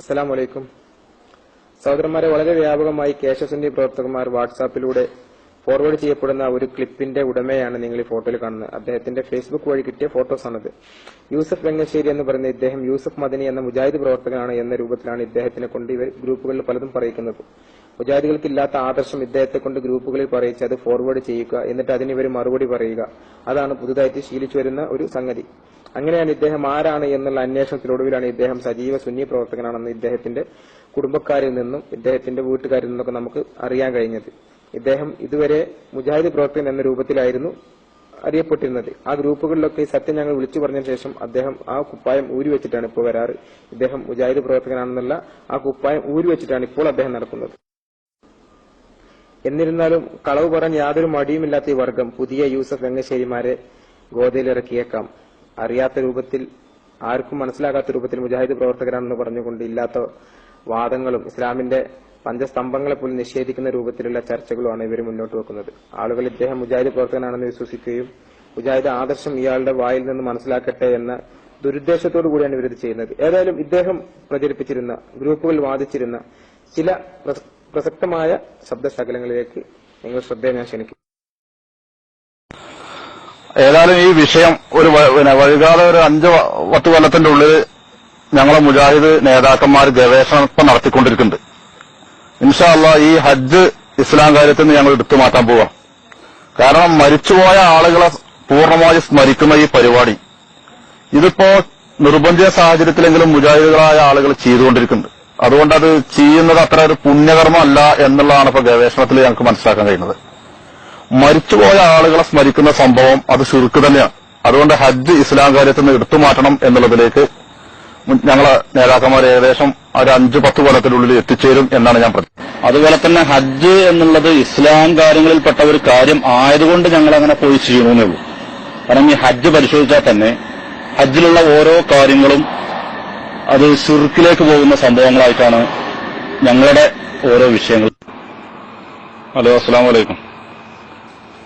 അസ്സലാമു അലൈക്കും. സഹോദരന്മാരെ, വളരെ വ്യാപകമായി കേശസുന്നി പ്രവർത്തകന്മാർ വാട്സാപ്പിലൂടെ ഫോർവേഡ് ചെയ്യപ്പെടുന്ന ഒരു ക്ലിപ്പിന്റെ ഉടമയാണ് നിങ്ങൾ ഈ ഫോട്ടോയിൽ കാണുന്നത്. അദ്ദേഹത്തിന്റെ ഫേസ്ബുക്ക് വഴി കിട്ടിയ ഫോട്ടോസാണിത്. യൂസഫ് വെങ്ങശ്ശേരി എന്ന് പറയുന്ന ഇദ്ദേഹം യൂസഫ് മദനി എന്ന മുജാഹിദ് പ്രവർത്തകനാണ് എന്ന രൂപത്തിലാണ് ഇദ്ദേഹത്തിനെ കൊണ്ട് ഇവർ ഗ്രൂപ്പുകളിൽ പലതും പറയിക്കുന്നത്. മുജാഹിദുകൾക്ക് ഇല്ലാത്ത ആദർശം ഇദ്ദേഹത്തെ കൊണ്ട് ഗ്രൂപ്പുകളിൽ പറയിച്ച് അത് ഫോർവേഡ് ചെയ്യുക, എന്നിട്ട് അതിന് ഇവർ മറുപടി പറയുക. അതാണ് പുതുതായിട്ട് ശീലിച്ചു വരുന്ന ഒരു സംഗതി. അങ്ങനെയാണ് ഇദ്ദേഹം ആരാണ് എന്നുള്ള അന്വേഷണത്തിനൊടുവിലാണ് ഇദ്ദേഹം സജീവ സുന്നി പ്രവർത്തകനാണെന്ന് ഇദ്ദേഹത്തിന്റെ കുടുംബക്കാരിൽ നിന്നും ഇദ്ദേഹത്തിന്റെ വീട്ടുകാരിൽ നിന്നൊക്കെ നമുക്ക് അറിയാൻ കഴിഞ്ഞത്. ഇദ്ദേഹം ഇതുവരെ മുജാഹിദ് പ്രവർത്തകൻ എന്ന രൂപത്തിലായിരുന്നു അറിയപ്പെട്ടിരുന്നത്. ആ ഗ്രൂപ്പുകളിലൊക്കെ ഈ സത്യം ഞങ്ങൾ വിളിച്ചു പറഞ്ഞ ശേഷം അദ്ദേഹം ആ കുപ്പായം ഊരിവെച്ചിട്ടാണ് ഇപ്പോൾ വരാറ്. ഇദ്ദേഹം മുജാഹിദ് പ്രവർത്തകനാണെന്നുള്ള ആ കുപ്പായം ഊരിവെച്ചിട്ടാണ് ഇപ്പോൾ അദ്ദേഹം നടക്കുന്നത്. എന്നിരുന്നാലും കളവ് പറഞ്ഞ് യാതൊരു മടിയുമില്ലാത്ത ഈ വർഗം പുതിയ യൂസഫ് വെങ്ങശ്ശേരിമാരെ ഗോതയിലിറക്കിയേക്കാം. അറിയാത്ത രൂപത്തിൽ, ആർക്കും മനസ്സിലാകാത്ത രൂപത്തിൽ മുജാഹിദ് പ്രവർത്തകരാണെന്ന് പറഞ്ഞുകൊണ്ട് ഇല്ലാത്ത വാദങ്ങളും ഇസ്ലാമിന്റെ പഞ്ചസ്തംഭങ്ങളെ പോലും നിഷേധിക്കുന്ന രൂപത്തിലുള്ള ചർച്ചകളുമാണ് ഇവർ മുന്നോട്ട് വെക്കുന്നത്. ആളുകൾ ഇദ്ദേഹം മുജാഹിദ് പ്രവർത്തകനാണെന്ന് വിശ്വസിക്കുകയും മുജാഹിദ് ആദർശം ഇയാളുടെ വായിൽ നിന്ന് മനസ്സിലാക്കട്ടെ എന്ന ദുരുദ്ദേശത്തോടു കൂടിയാണ് ഇവരിത് ചെയ്യുന്നത്. ഏതായാലും ഇദ്ദേഹം പ്രചരിപ്പിച്ചിരുന്ന, ഗ്രൂപ്പുകളിൽ വാദിച്ചിരുന്ന ചില പ്രസക്തമായ ശബ്ദശകലങ്ങളിലേക്ക് നിങ്ങൾ ശ്രദ്ധയെ ഞാൻ ക്ഷണിക്കും. ഏതായാലും ഈ വിഷയം ഒരു വൈകാതെ ഒരു 5-10 കൊല്ലത്തിന്റെ ഉള്ളിൽ ഞങ്ങളെ മുജാഹിദ് നേതാക്കന്മാർ ഗവേഷണം ഇപ്പം നടത്തിക്കൊണ്ടിരിക്കുന്നുണ്ട്. ഇൻഷാ അല്ലാഹ് ഈ ഹജ്ജ് ഇസ്ലാം കാര്യത്തിൽ നിന്ന് ഞങ്ങൾ എടുത്തു മാറ്റാൻ പോവാം. കാരണം മരിച്ചുപോയ ആളുകളെ പൂർണ്ണമായി സ്മരിക്കുന്ന ഈ പരിപാടി ഇതിപ്പോ നിർബന്ധിത സാഹചര്യത്തിലെങ്കിലും മുജാഹിദുകളായ ആളുകൾ ചെയ്തുകൊണ്ടിരിക്കുന്നുണ്ട്. അതുകൊണ്ട് അത് ചെയ്യുന്നത് അത്ര ഒരു പുണ്യകർമ്മമല്ല എന്നുള്ളതാണ് ഇപ്പൊ ഗവേഷണത്തിൽ ഞങ്ങൾക്ക് മനസ്സിലാക്കാൻ കഴിയുന്നത്. മരിച്ചുപോയ ആളുകളെ സ്മരിക്കുന്ന സംഭവം അത് ശിർക്ക് തന്നെയാണ്. അതുകൊണ്ട് ഹജ്ജ് ഇസ്ലാം കാര്യത്തിൽ നിന്ന് എടുത്തു മാറ്റണം എന്നുള്ളതിലേക്ക് ഞങ്ങളെ നേതാക്കന്മാർ ഏകദേശം ഒരു 5-10 കൊല്ലത്തിനുള്ളിൽ എത്തിച്ചേരും എന്നാണ് ഞാൻ പറഞ്ഞത്. അതുപോലെ തന്നെ ഹജ്ജ് എന്നുള്ളത് ഇസ്ലാം കാര്യങ്ങളിൽപ്പെട്ട ഒരു കാര്യം ആയതുകൊണ്ട് ഞങ്ങൾ അങ്ങനെ പോയി ചെയ്യണമെന്നേ ഉള്ളൂ. കാരണം ഈ ഹജ്ജ് പരിശോധിച്ചാൽ തന്നെ ഹജ്ജിലുള്ള ഓരോ കാര്യങ്ങളും അത് ശിർക്കിലേക്ക് പോകുന്ന സംഭവങ്ങളായിട്ടാണ് ഞങ്ങളുടെ ഓരോ വിഷയങ്ങൾ. ഹലോ, അസ്സലാമു അലൈക്കും.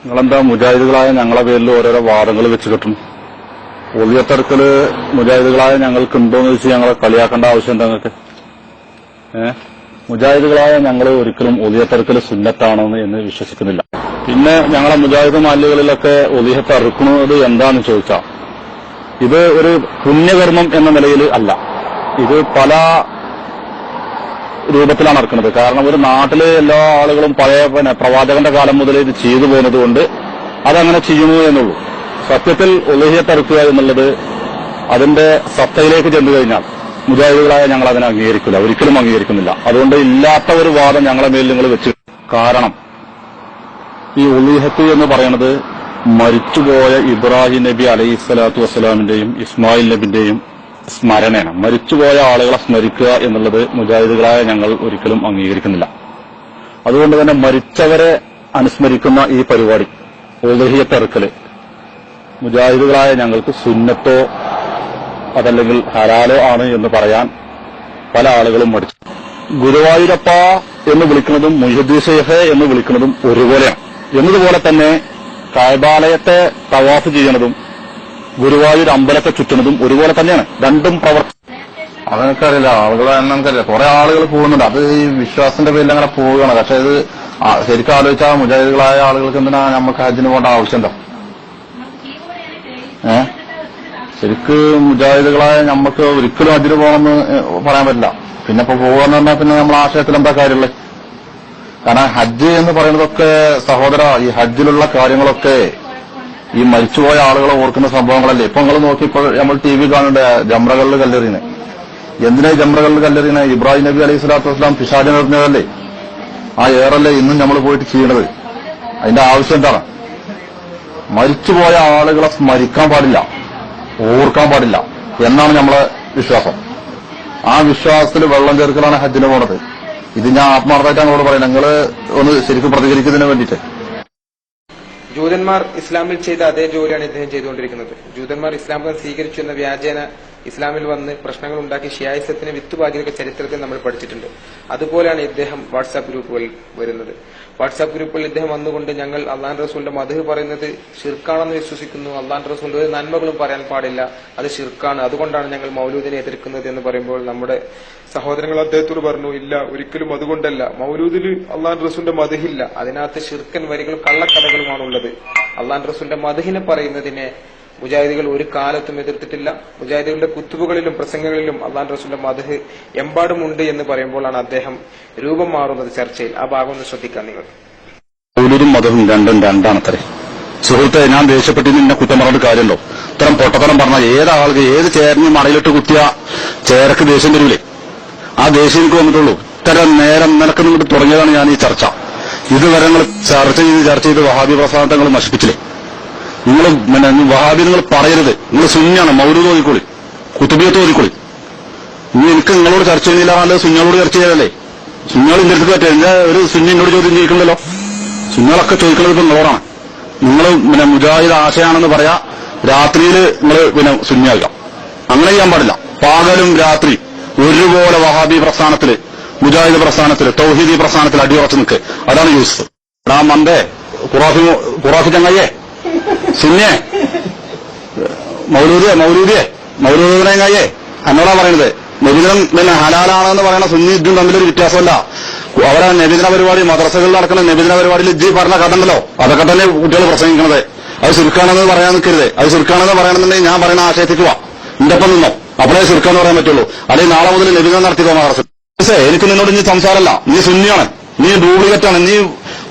നിങ്ങളെന്താ മുജാഹിദുകളായ ഞങ്ങളെ പേരിൽ ഓരോരോ വാദങ്ങൾ വെച്ച് കിട്ടും? ഒളിയത്തർക്കല് മുജാഹിദുകളായ ഞങ്ങൾക്ക് ഉണ്ടോന്ന് വെച്ച് ഞങ്ങളെ കളിയാക്കേണ്ട ആവശ്യം എന്താ നിങ്ങൾക്ക്? മുജാഹിദുകളായ ഞങ്ങൾ ഒരിക്കലും ഒളിയത്തർക്കല് സുന്നത്താണെന്ന് എന്ന് വിശ്വസിക്കുന്നില്ല. പിന്നെ ഞങ്ങളെ മുജാഹിദ് മാല്യകളിലൊക്കെ ഒളിയത്ത് അറുക്കുന്നത് എന്താണെന്ന് ചോദിച്ചാൽ ഇത് ഒരു പുണ്യകർമ്മം എന്ന നിലയിൽ അല്ല, ഇത് പല രൂപത്തിലാണ് നടക്കുന്നത്. കാരണം ഒരു നാട്ടിലെ എല്ലാ ആളുകളും പഴയ പ്രവാചകന്റെ കാലം മുതൽ ഇത് ചെയ്തു പോകുന്നത് കൊണ്ട് അതങ്ങനെ ചെയ്യുന്നു എന്നുള്ളൂ. സത്യത്തിൽ ഉലഹിയത്തറുക്കുക എന്നുള്ളത് അതിന്റെ സത്തയിലേക്ക് ചെന്നു കഴിഞ്ഞാൽ മുജാഹിദുകളായ ഞങ്ങൾ അതിനെ അംഗീകരിക്കില്ല, ഒരിക്കലും അംഗീകരിക്കുന്നില്ല. അതുകൊണ്ട് ഇല്ലാത്ത ഒരു വാദം ഞങ്ങളെ മേൽ നിങ്ങൾ വെച്ച്. കാരണം ഈ ഉലീഹത്ത് എന്ന് പറയുന്നത് മരിച്ചുപോയ ഇബ്രാഹിം നബി അലൈഹിസ്സലാത്തു വസ്സലാമിന്റെയും ഇസ്മായിൽ നബിന്റെയും സ്മരണയാണ്. മരിച്ചുപോയ ആളുകളെ സ്മരിക്കുക എന്നുള്ളത് മുജാഹിദുകളായ ഞങ്ങൾ ഒരിക്കലും അംഗീകരിക്കുന്നില്ല. അതുകൊണ്ട് തന്നെ മരിച്ചവരെ അനുസ്മരിക്കുന്ന ഈ പരിപാടി ഉലഹിയത്തറുക്കല് മുജാഹിദുകളായ ഞങ്ങൾക്ക് സുന്നത്തോ അതല്ലെങ്കിൽ ഹലാലോ ആണ് എന്ന് പറയാൻ പല ആളുകളും മടിച്ചു. ഗുരുവായൂരപ്പ എന്ന് വിളിക്കുന്നതും മുഹ്യിദ്ദീൻ ശൈഖ് എന്ന് വിളിക്കുന്നതും ഒരുപോലെയാണ്. എന്നതുപോലെ തന്നെ കഅബാലയത്തെ തവാഫ് ചെയ്യുന്നതും ഗുരുവായൂർ അമ്പലത്തെ ചുറ്റുന്നതും ഒരുപോലെ തന്നെയാണ്. രണ്ടും അതെനിക്കറിയില്ല, ആളുകളെ നമുക്കറിയില്ല. കുറെ ആളുകൾ പോകുന്നുണ്ട്, അത് ഈ വിശ്വാസത്തിന്റെ പേരിൽ അങ്ങനെ പോവുകയാണ്. പക്ഷെ ഇത് ശരിക്കും ആലോചിച്ചാൽ മുജാഹിദുകളായ ആളുകൾക്ക് എന്തിനാ നമുക്ക് ഹജ്ജിന് പോകേണ്ട ആവശ്യമുണ്ടോ? ശരിക്ക് മുജാഹിദുകളായ നമുക്ക് ഒരിക്കലും ഹജ്ജിന് പോകണമെന്ന് പറയാൻ പറ്റില്ല. പിന്നെ ഇപ്പൊ പോകാന്ന് പറഞ്ഞാൽ പിന്നെ നമ്മൾ ആശയത്തിൽ എന്താ കാര്യമുള്ളത്? കാരണം ഹജ്ജ് എന്ന് പറയുന്നതൊക്കെ സഹോദര, ഈ ഹജ്ജിലുള്ള കാര്യങ്ങളൊക്കെ ഈ മരിച്ചുപോയ ആളുകളെ ഓർക്കുന്ന സംഭവങ്ങളല്ലേ. ഇപ്പൊ നിങ്ങൾ നോക്കി, ഇപ്പോൾ നമ്മൾ TV കാണുന്നുണ്ട് ജംറകളിൽ കല്ലെറിയുന്നത്. എന്തിനാ ജംറകളിൽ കല്ലെറിയുന്നത്? ഇബ്രാഹിം നബി അലൈഹി സ്വലാത്തു വസ്സലാം പിശാചിനെ എറിഞ്ഞതല്ലേ? ആ ഏറല്ലേ ഇന്നും നമ്മൾ പോയിട്ട് ചെയ്യണത്? അതിന്റെ ആവശ്യം എന്താണ്? മരിച്ചുപോയ ആളുകളെ സ്മരിക്കാൻ പാടില്ല, ഓർക്കാൻ പാടില്ല എന്നാണ് നമ്മളെ വിശ്വാസം. ആ വിശ്വാസത്തിൽ വെള്ളം ചേർക്കലാണ് ഹജ്ജിന് പോണത്. ഇത് ഞാൻ ആത്മാർത്ഥമായിട്ട് ഞങ്ങളോട് പറയാം, നിങ്ങൾ ഒന്ന് ശരിക്കും പ്രതികരിക്കുന്നതിന് വേണ്ടിയിട്ട്. ജൂതന്മാർ ഇസ്ലാമിൽ ചെയ്ത അതേ ജോലിയാണ് ഇദ്ദേഹം ചെയ്തുകൊണ്ടിരിക്കുന്നത്. ജൂതന്മാർ ഇസ്ലാം മതം സ്വീകരിച്ചു എന്ന വ്യാജേന ഇസ്ലാമിൽ വന്ന് പ്രശ്നങ്ങൾ ഉണ്ടാക്കി ഷിയായിസത്തിന് വിത്തുപാകിയൊക്കെ ചരിത്രത്തിൽ നമ്മൾ പഠിച്ചിട്ടുണ്ട്. അതുപോലെയാണ് ഇദ്ദേഹം വാട്സാപ്പ് ഗ്രൂപ്പുകളിൽ വരുന്നത്. വാട്സാപ്പ് ഗ്രൂപ്പുകളിൽ ഇദ്ദേഹം വന്നുകൊണ്ട് ഞങ്ങൾ അള്ളാഹു റസൂലിന്റെ മദ്ഹ് പറയുന്നത് ഷിർക്കാണെന്ന് വിശ്വസിക്കുന്നു, അള്ളാഹു റസൂലിന്റെ ഒരു നന്മകളും പറയാൻ പാടില്ല, അത് ഷിർക്കാണ്, അതുകൊണ്ടാണ് ഞങ്ങൾ മൗലൂദിനെ എതിർക്കുന്നത് എന്ന് പറയുമ്പോൾ നമ്മുടെ സഹോദരങ്ങൾ അദ്ദേഹത്തോട് പറഞ്ഞു, ഇല്ല ഒരിക്കലും അതുകൊണ്ടല്ല, മൗലൂദിൽ അള്ളാഹു റസൂലിന്റെ മദ്ഹില്ല, അതിനകത്ത് ഷിർക്കൻ വരികളും കള്ളക്കഥകളുമാണുള്ളത്. അള്ളാഹു റസൂലിന്റെ മദ്ഹിനെ പറയുന്നതിനെ മുജാഹിദികൾ ഒരു കാലത്തും എതിർത്തിട്ടില്ല. മുജാഹിദികളുടെ കുത്തുബുകളിലും പ്രസംഗങ്ങളിലും അള്ളാഹു റസൂലിന്റെ മദ്ഹ് എമ്പാടുമുണ്ട് എന്ന് പറയുമ്പോഴാണ് അദ്ദേഹം രൂപം മാറുന്നത് ചർച്ചയിൽ. ആ ഭാഗം ഒന്ന് ശ്രദ്ധിക്കാൻ നിങ്ങൾ. മൗലൂദും മദ്ഹും രണ്ടും രണ്ടാണത്രേ. സുഹൃത്തെ, ഞാൻ ദേഷ്യപ്പെട്ട് നിന്നെ കുറ്റം പറഞ്ഞിട്ട് കാര്യമുണ്ടോ? ഇത്തരം പൊട്ടത്തരം പറഞ്ഞ ഏതാൾക്ക് ഏത് ചേരഞ്ഞ് മടയിലിട്ട് കുത്തിയ ചേരക്ക് ദേഷ്യം വരൂലേ? ആ ദേഷ്യം എനിക്ക് വന്നിട്ടുള്ളൂ. ഇത്തരം നേരം നിനക്ക് നിന്നിട്ട് തുടങ്ങിയതാണ് ഞാൻ ഈ ചർച്ച. ഇതുവരെ നിങ്ങൾ ചർച്ച ചെയ്ത് വഹാബി പ്രസ്ഥാനങ്ങൾ നശിപ്പിച്ചില്ലേ? നിങ്ങൾ വഹാബി നിങ്ങൾ പറയരുത്. നിങ്ങൾ സുന്നിയാണ്, മൗലൂദ് ഓതിക്കോളി, കുത്തുബിയത്ത് ഓതിക്കോളി. ഇനി എനിക്ക് നിങ്ങളോട് ചർച്ച ചെയ്യുന്നില്ല, നല്ലത് സുന്നികളോട് ചർച്ച ചെയ്തല്ലേ. സുന്നികൾ ഇന്റെ അടുത്ത് പറ്റുക, എന്റെ ഒരു സുന്നി എന്നോട് ചോദ്യം ചോദിക്കണ്ടല്ലോ. സുന്നികളൊക്കെ ചോദിക്കുന്നത് ഇപ്പൊ നിങ്ങളോടാണ്. നിങ്ങൾ മുജാഹിദ് ആശയാണെന്ന് പറയാ, രാത്രിയിൽ നിങ്ങൾ സുന്നിയാകാം. അങ്ങനെ ചെയ്യാൻ പാടില്ല. പകലും രാത്രി ഒരുപോലെ വഹാബി പ്രസ്ഥാനത്തില്, മുജാഹിദ് പ്രസ്ഥാനത്തില്, തൗഹീദി പ്രസ്ഥാനത്തിൽ അടിയുറച്ച് നിൽക്ക്. അതാണ് യൂസഫ്. ആ മന്ദേ ഖുറാഫി ചങ്ങയ്യേ, സുന്നിയെ, മൗലൂദിനെ എന്നോടാ പറയുന്നത്. നബിദിനം ഹലാലാണെന്ന് പറയുന്ന സുന്നി ഇതും തമ്മിലൊരു വ്യത്യാസമല്ല. അവരെ നബിദിന പരിപാടി, മദ്രസകളിൽ നടക്കുന്ന നബിദിന പരിപാടിയിൽ ഇജ്ജി പറഞ്ഞ കഥ ഉണ്ടല്ലോ, അതൊക്കെ തന്നെ കുട്ടികൾ പ്രസംഗിക്കുന്നത്. അത് ശിർക്കാണെന്ന് പറയാൻ നിൽക്കരുത്. അത് ശിർക്കാണെന്ന് പറയണമെന്നുണ്ടെങ്കിൽ ഞാൻ പറയുന്ന ആശയത്തേക്ക് വാ, എന്റെ ഒപ്പം നിന്നോ, അപ്പോഴേ ശിർക്കാന്ന് പറയാൻ പറ്റുള്ളൂ. അല്ലെങ്കിൽ നാളെ മുതൽ നബിദിനം നടത്തിക്കോ മദ്രസ. എനിക്ക് നിന്നോട് ഇനി സംസാരമല്ല. നീ സുന്നിയാണ്, നീ ഡ്യൂപ്ലിക്കേറ്റാണ്, നീ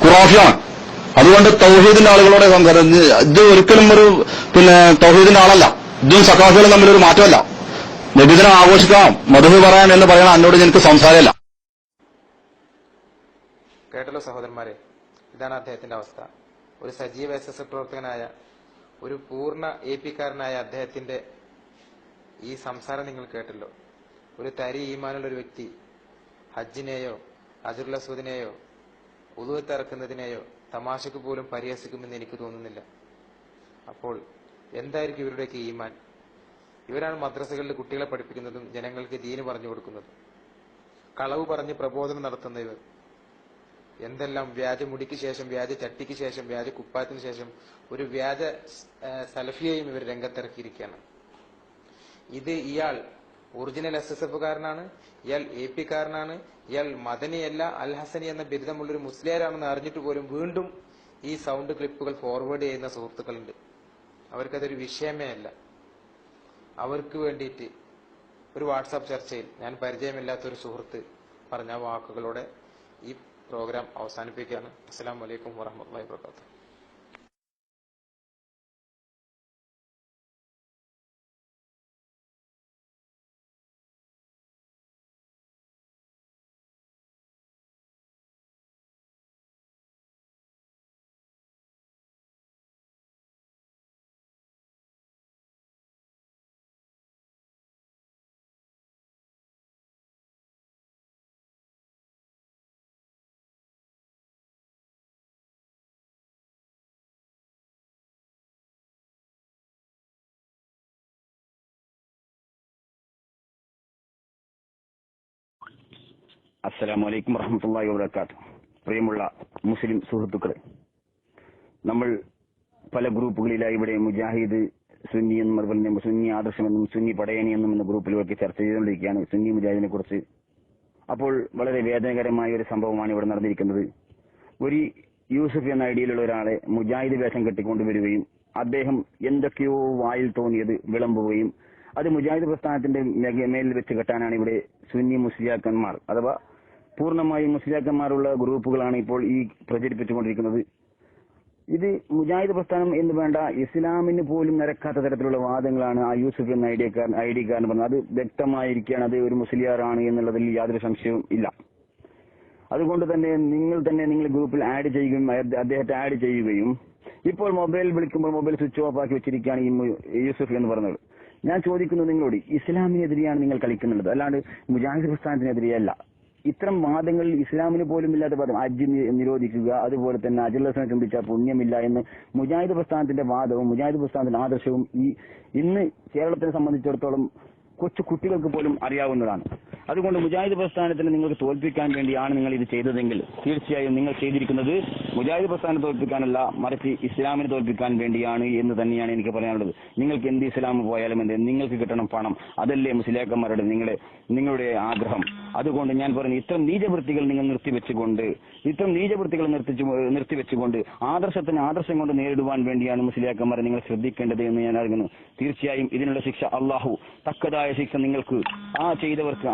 ഖുറാഫിയാണ്. അതുകൊണ്ട് തൗഹീദിന്റെ ആളുകളോടെ സംസാരം. ഇത് ഒരിക്കലും ഒരു തൗഹീദിന്റെ ആളല്ല. ഇതും സഖാഫികളും തമ്മിലൊരു മാറ്റമല്ല. നബിദിനം ആഘോഷിക്കാം, മദ്ഹ് പറയാൻ എന്ന് പറയണം, എന്നോട് എനിക്ക് സംസാരമല്ല. കേട്ടല്ലോ സഹോദരന്മാരെ, ഇതാണ് അദ്ദേഹത്തിന്റെ അവസ്ഥ. ഒരു സജീവ SSF പ്രവർത്തകനായ, ഒരു പൂർണ്ണ AP-കാരനായ അദ്ദേഹത്തിന്റെ ഈ സംസാരം നിങ്ങൾ കേട്ടല്ലോ. ഒരു തരി ഈമാനുള്ള ഒരു വ്യക്തി ഹജ്ജിനെയോ അജറുൽ അസ്വദിനെയോ ഉളുവത്ത് ഇറക്കുന്നതിനെയോ തമാശക്ക് പോലും പരിഹസിക്കുമെന്ന് എനിക്ക് തോന്നുന്നില്ല. അപ്പോൾ എന്തായിരിക്കും ഇവരുടെയൊക്കെ ഈമാൻ? ഇവരാണ് മദ്രസകളിൽ കുട്ടികളെ പഠിപ്പിക്കുന്നതും ജനങ്ങൾക്ക് ദീന് പറഞ്ഞു കൊടുക്കുന്നതും. കളവ് പറഞ്ഞ് പ്രബോധനം നടത്തുന്ന ഇവർ എന്തെല്ലാം വ്യാജ മുടിക്ക് ശേഷം, വ്യാജ ചട്ടിക്ക് ശേഷം, വ്യാജ കുപ്പായത്തിന് ശേഷം ഒരു വ്യാജ സലഫിയെയും ഇവർ രംഗത്തിറക്കിയിരിക്കുകയാണ്. ഇയാൾ ഒറിജിനൽ SSF-കാരനാണ്, ഇയാൾ AP-കാരനാണ്, ഇയാൾ മദനിയല്ല അൽ ഹസനി എന്ന ബിരുദമുള്ളൊരു മുസ്ലിയാരാണെന്ന് അറിഞ്ഞിട്ട് പോലും വീണ്ടും ഈ സൗണ്ട് ക്ലിപ്പുകൾ ഫോർവേഡ് ചെയ്യുന്ന സുഹൃത്തുക്കളുണ്ട്. അവർക്കതൊരു വിഷയമേ അല്ല. അവർക്ക് വേണ്ടിയിട്ട് ഒരു വാട്സാപ്പ് ചർച്ചയിൽ ഞാൻ പരിചയമില്ലാത്തൊരു സുഹൃത്ത് പറഞ്ഞ വാക്കുകളോടെ ഈ പ്രോഗ്രാം അവസാനിപ്പിക്കുകയാണ്. അസ്സലാമു അലൈക്കും വറഹ്മത്തുള്ളാഹി വബറകാതുഹു. അസ്സലാമു അലൈക്കും വറഹ്മത്തുള്ളാഹി വബറകാതുഹു. പ്രിയമുള്ള മുസ്ലിം സുഹൃത്തുക്കളെ, നമ്മൾ പല ഗ്രൂപ്പുകളിലായി ഇവിടെ മുജാഹിദ്, സുന്നി എന്നും അതുപോലെ സുന്നി ആദർശമെന്നും സുന്നി പടയണി എന്നും എന്ന ഗ്രൂപ്പിലൊക്കെ ചർച്ച ചെയ്തുകൊണ്ടിരിക്കുകയാണ് സുന്നി മുജാഹിദിനെ കുറിച്ച്. അപ്പോൾ വളരെ വേദനകരമായ ഒരു സംഭവമാണ് ഇവിടെ നടന്നിരിക്കുന്നത്. ഒരു യൂസഫ് എന്ന ഐഡിയയിലുള്ള ഒരാളെ മുജാഹിദ് വേഷം കെട്ടിക്കൊണ്ടുവരികയും അദ്ദേഹം എന്തൊക്കെയോ വായിൽ തോന്നിയത് വിളമ്പുകയും അത് മുജാഹിദ് പ്രസ്ഥാനത്തിന്റെ മേലിൽ വെച്ച് കെട്ടാനാണ് ഇവിടെ സുന്നി മുസ്ലിയാക്കന്മാർ അഥവാ പൂർണ്ണമായും മുസ്ലിയാക്കന്മാരുള്ള ഗ്രൂപ്പുകളാണ് ഇപ്പോൾ ഈ പ്രചരിപ്പിച്ചുകൊണ്ടിരിക്കുന്നത്. ഇത് മുജാഹിദ് പ്രസ്ഥാനം എന്ന് വേണ്ട, ഇസ്ലാമിന് പോലും നിരക്കാത്ത തരത്തിലുള്ള വാദങ്ങളാണ് ആ യൂസഫ് എന്ന ഐഡിയക്കാരൻ പറഞ്ഞത്. അത് വ്യക്തമായിരിക്കുകയാണ്, അത് ഒരു മുസ്ലിയാറാണ് എന്നുള്ളതിൽ യാതൊരു സംശയവും ഇല്ല. അതുകൊണ്ട് തന്നെ നിങ്ങൾ ഗ്രൂപ്പിൽ ആഡ് ചെയ്യുകയും അദ്ദേഹത്തെ ആഡ് ചെയ്യുകയും ഇപ്പോൾ മൊബൈൽ വിളിക്കുമ്പോൾ മൊബൈൽ സ്വിച്ച് ഓഫ് ആക്കി വെച്ചിരിക്കുകയാണ് ഈ യൂസഫ് എന്ന് പറഞ്ഞത്. ഞാൻ ചോദിക്കുന്നത് നിങ്ങളോട്, ഇസ്ലാമിനെതിരെയാണ് നിങ്ങൾ കളിക്കുന്നുള്ളത്, അല്ലാണ്ട് മുജാഹിദ് പ്രസ്ഥാനത്തിനെതിരെയല്ല. ഇത്തരം വാദങ്ങളിൽ ഇസ്ലാമിന് പോലും ഇല്ലാത്ത വാദം, ഹജ്ജ് നിരോധിക്കുക, അതുപോലെ തന്നെ അജുല്ലസിനെ ചുംബിച്ചാൽ പുണ്യമില്ല എന്ന് മുജാഹിദ് പ്രസ്ഥാനത്തിന്റെ വാദവും മുജാഹിദ് പ്രസ്ഥാനത്തിന്റെ ആദർശവും ഇന്ന് കേരളത്തിനെ സംബന്ധിച്ചിടത്തോളം കൊച്ചു കുട്ടികൾക്ക് പോലും അറിയാവുന്നതാണ്. അതുകൊണ്ട് മുജാഹിദ് പ്രസ്ഥാനത്തിന് നിങ്ങൾക്ക് തോൽപ്പിക്കാൻ വേണ്ടിയാണ് നിങ്ങൾ ഇത് ചെയ്തതെങ്കിൽ തീർച്ചയായും നിങ്ങൾ ചെയ്തിരിക്കുന്നത് മുജാഹിദ് പ്രസ്ഥാനം തോൽപ്പിക്കാനല്ല, മറിച്ച് ഇസ്ലാമിനെ തോൽപ്പിക്കാൻ വേണ്ടിയാണ് എന്ന് തന്നെയാണ് എനിക്ക് പറയാനുള്ളത്. നിങ്ങൾക്ക് എന്ത് ഇസ്ലാം പോയാലും എന്ത്, നിങ്ങൾക്ക് കിട്ടണം പണം, അതല്ലേ മുസ്ലിയാക്കന്മാരുടെ നിങ്ങളുടെ ആഗ്രഹം. അതുകൊണ്ട് ഞാൻ പറയുന്നു, ഇത്തരം നീചവൃത്തികൾ നിങ്ങൾ നിർത്തിവെച്ചുകൊണ്ട് ആദർശം കൊണ്ട് നേരിടുവാൻ വേണ്ടിയാണ് മുസ്ലിയാക്കന്മാരെ നിങ്ങൾ ശ്രദ്ധിക്കേണ്ടത് എന്ന് ഞാൻ അറിയുന്നു. തീർച്ചയായും ഇതിനുള്ള ശിക്ഷ അള്ളാഹു തക്കതായ ശിക്ഷ നിങ്ങൾക്ക് ചെയ്തവർക്ക്